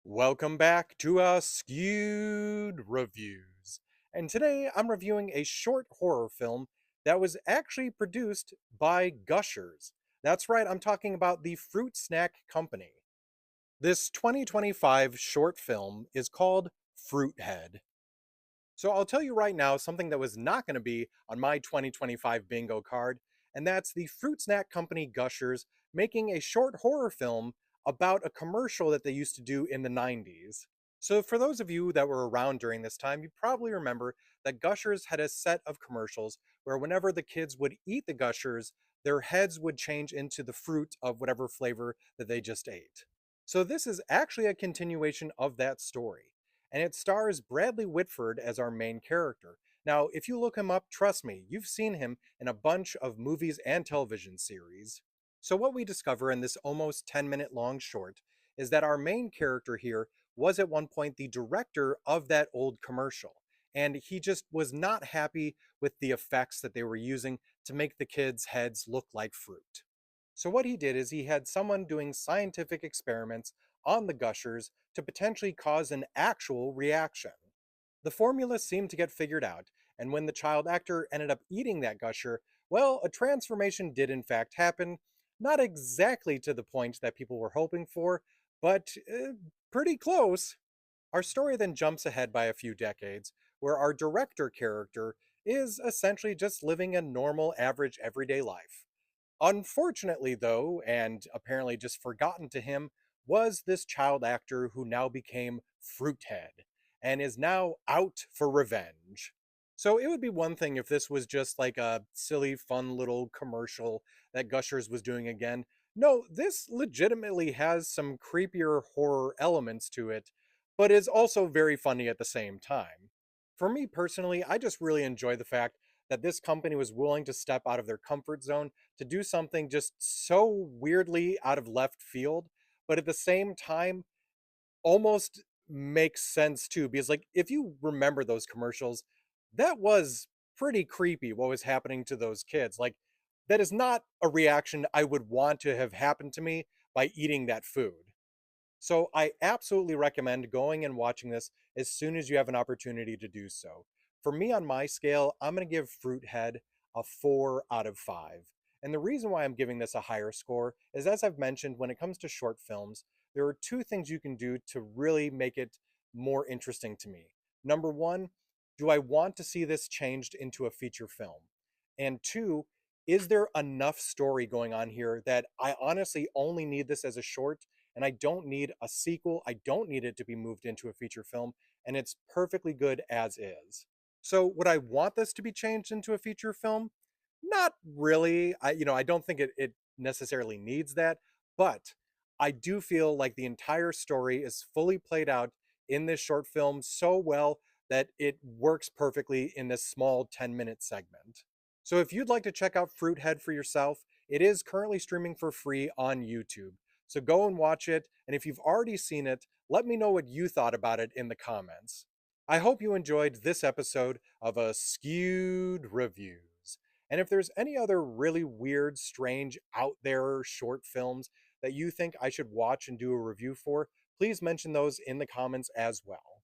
Welcome back to Askewed Reviews. And today I'm reviewing a short horror film that was actually produced by Gushers. That's right, I'm talking about the Fruit Snack Company. This 2025 short film is called FruitHead. So I'll tell you right now something that was not going to be on my 2025 bingo card, and that's the Fruit Snack Company Gushers making a short horror film about a commercial that they used to do in the 90s. So for those of you that were around during this time, you probably remember that Gushers had a set of commercials where whenever the kids would eat the Gushers, their heads would change into the fruit of whatever flavor that they just ate. So this is actually a continuation of that story, and it stars Bradley Whitford as our main character. Now, if you look him up, trust me, you've seen him in a bunch of movies and television series. So, what we discover in this almost 10-minute long short is that our main character here was at one point the director of that old commercial, and he just was not happy with the effects that they were using to make the kids' heads look like fruit. So, what he did is he had someone doing scientific experiments on the gushers to potentially cause an actual reaction. The formula seemed to get figured out, and when the child actor ended up eating that gusher, well, a transformation did in fact happen. Not exactly to the point that people were hoping for, but pretty close. Our story then jumps ahead by a few decades, where our director character is essentially just living a normal, average, everyday life. Unfortunately, though, and apparently just forgotten to him, was this child actor who now became FruitHead and is now out for revenge. So it would be one thing if this was just like a silly, fun little commercial that Gushers was doing again. No, this legitimately has some creepier horror elements to it, but is also very funny at the same time. For me personally, I just really enjoy the fact that this company was willing to step out of their comfort zone to do something just so weirdly out of left field, but at the same time, almost makes sense too. Because, like, if you remember those commercials, that was pretty creepy what was happening to those kids. Like, that is not a reaction I would want to have happened to me by eating that food. So I absolutely recommend going and watching this as soon as you have an opportunity to do so. For me, on my scale, I'm going to give Fruithead a 4 out of 5. And the reason why I'm giving this a higher score is, as I've mentioned, when it comes to short films, there are two things you can do to really make it more interesting to me. Number one, do I want to see this changed into a feature film? And two, is there enough story going on here that I honestly only need this as a short and I don't need a sequel. I don't need it to be moved into a feature film, and it's perfectly good as is. So, would I want this to be changed into a feature film? Not really. I don't think it necessarily needs that, but I do feel like the entire story is fully played out in this short film so well that it works perfectly in this small 10-minute segment. So if you'd like to check out Fruithead for yourself, it is currently streaming for free on YouTube. So go and watch it, and if you've already seen it, let me know what you thought about it in the comments. I hope you enjoyed this episode of Askewed Reviews. And if there's any other really weird, strange, out there short films that you think I should watch and do a review for, please mention those in the comments as well.